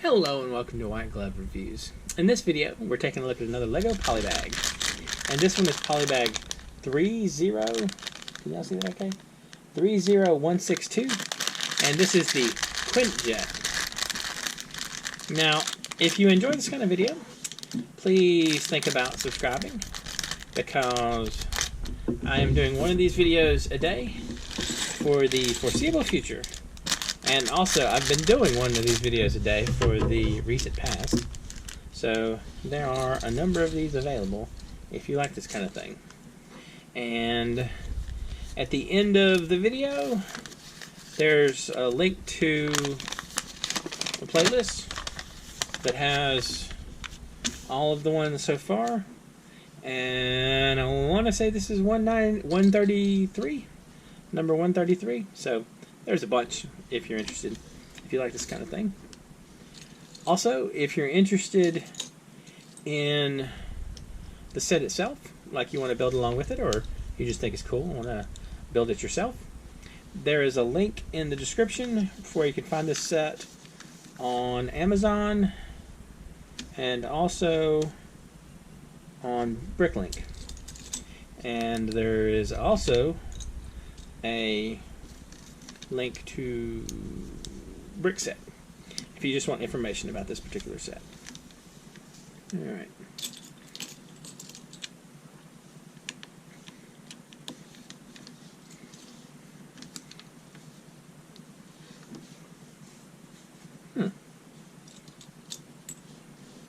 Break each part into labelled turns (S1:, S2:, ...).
S1: Hello and welcome to White Glove Reviews. In this video, we're taking a look at another Lego Polybag. And this one is Polybag 30, can y'all see that okay? 30162. And this is the Quinjet. Now, if you enjoy this kind of video, please think about subscribing, because I am doing one of these videos a day for the foreseeable future. And also, I've been doing one of these videos a day for the recent past. So, there are a number of these available if you like this kind of thing. And at the end of the video, there's a link to a playlist that has all of the ones so far. And I want to say this is 133, number 133. So, there's a bunch if you're interested, if you like this kind of thing. Also, if you're interested in the set itself, like you want to build along with it, or you just think it's cool and want to build it yourself, there is a link in the description where you can find this set on Amazon and also on Bricklink. And there is also a link to Brickset if you just want information about this particular set. Alright.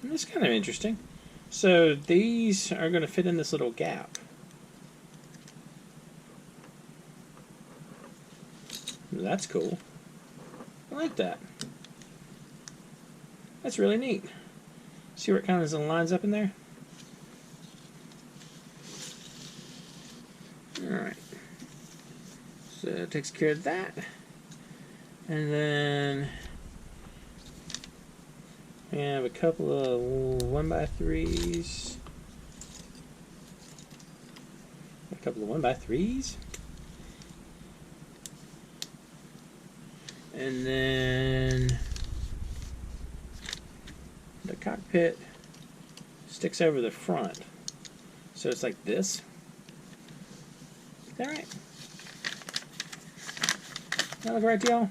S1: That's kind of interesting. So these are going to fit in this little gap. That's cool. I like that. That's really neat. See where it kind of lines up in there? Alright. So it takes care of that. And then we have a couple of 1x3s. A couple of 1x3s. And then the cockpit sticks over the front. So it's like this. Is that right? That look right to y'all?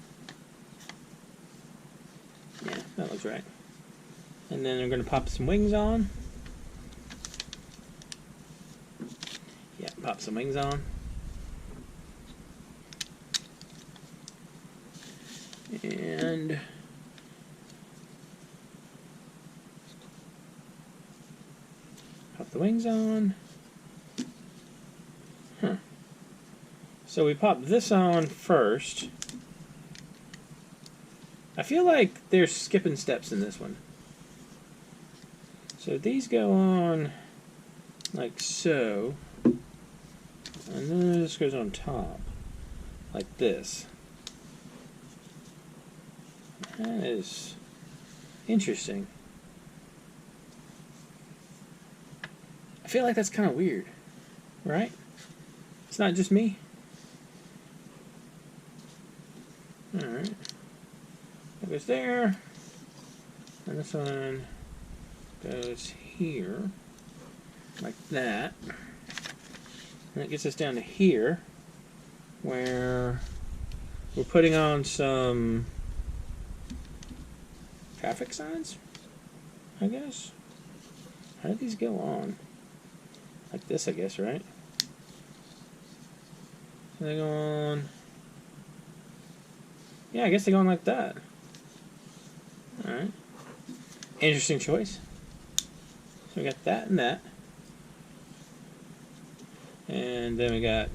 S1: Yeah, that looks right. And then I'm going to pop some wings on. Yeah, pop some wings on. And pop the wings on. So we pop this on first. I feel like there's skipping steps in this one. So these go on like so. And then this goes on top like this. That is interesting. I feel like that's kind of weird, right? It's not just me. Alright. That goes there. And this one goes here. Like that. And that gets us down to here, where we're putting on some traffic signs, I guess. How do these go on? Like this, I guess, right? So they go on. Yeah, I guess they go on like that. Alright. Interesting choice. So we got that and that. And then we got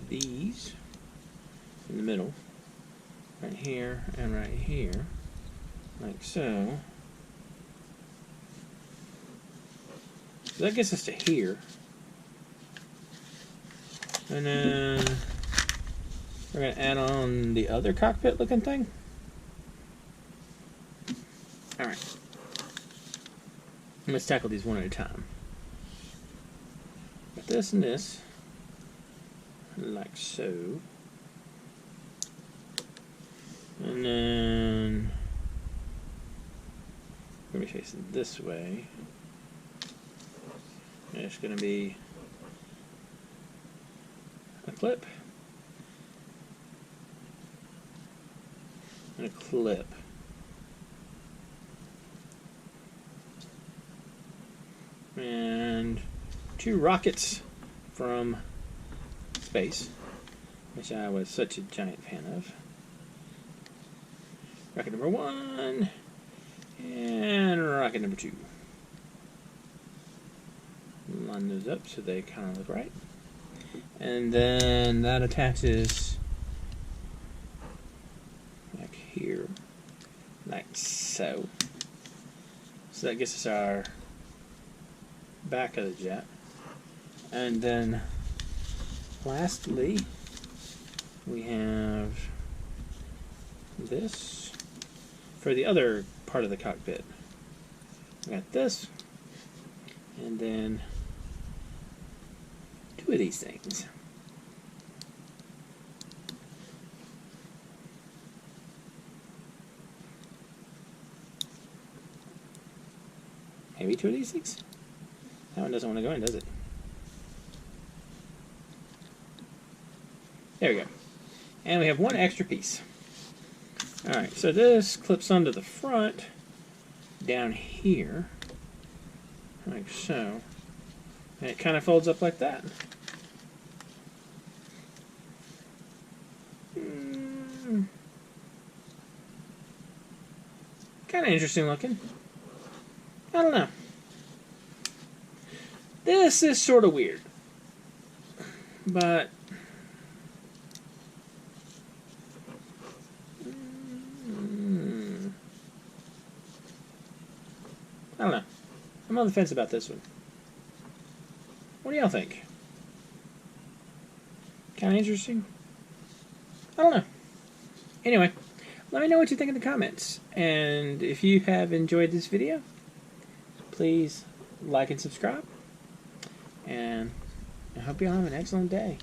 S1: these in the middle. Right here and right here. Like so. So that gets us to here. And then we're going to add on the other cockpit looking thing. Alright. Let's tackle these one at a time. Got this and this. Like so. And then going to be facing this way. There's going to be a clip and a clip. And 2 rockets from space, which I was such a giant fan of. Rocket number 1 and rocket number 2. Line those up so they kind of look right. And then that attaches like here, like so. So that gets us our back of the jet. And then lastly, we have this for the other part of the cockpit. We got this, and then 2 of these things. Maybe 2 of these things? That one doesn't want to go in, does it? There we go. And we have 1 extra piece. Alright, so this clips onto the front down here, like so. And it kind of folds up like that. Kind of interesting looking. I don't know. This is sort of weird, but I don't know. I'm on the fence about this one. What do y'all think? Kind of interesting? I don't know. Anyway, let me know what you think in the comments. And if you have enjoyed this video, please like and subscribe. And I hope you all have an excellent day.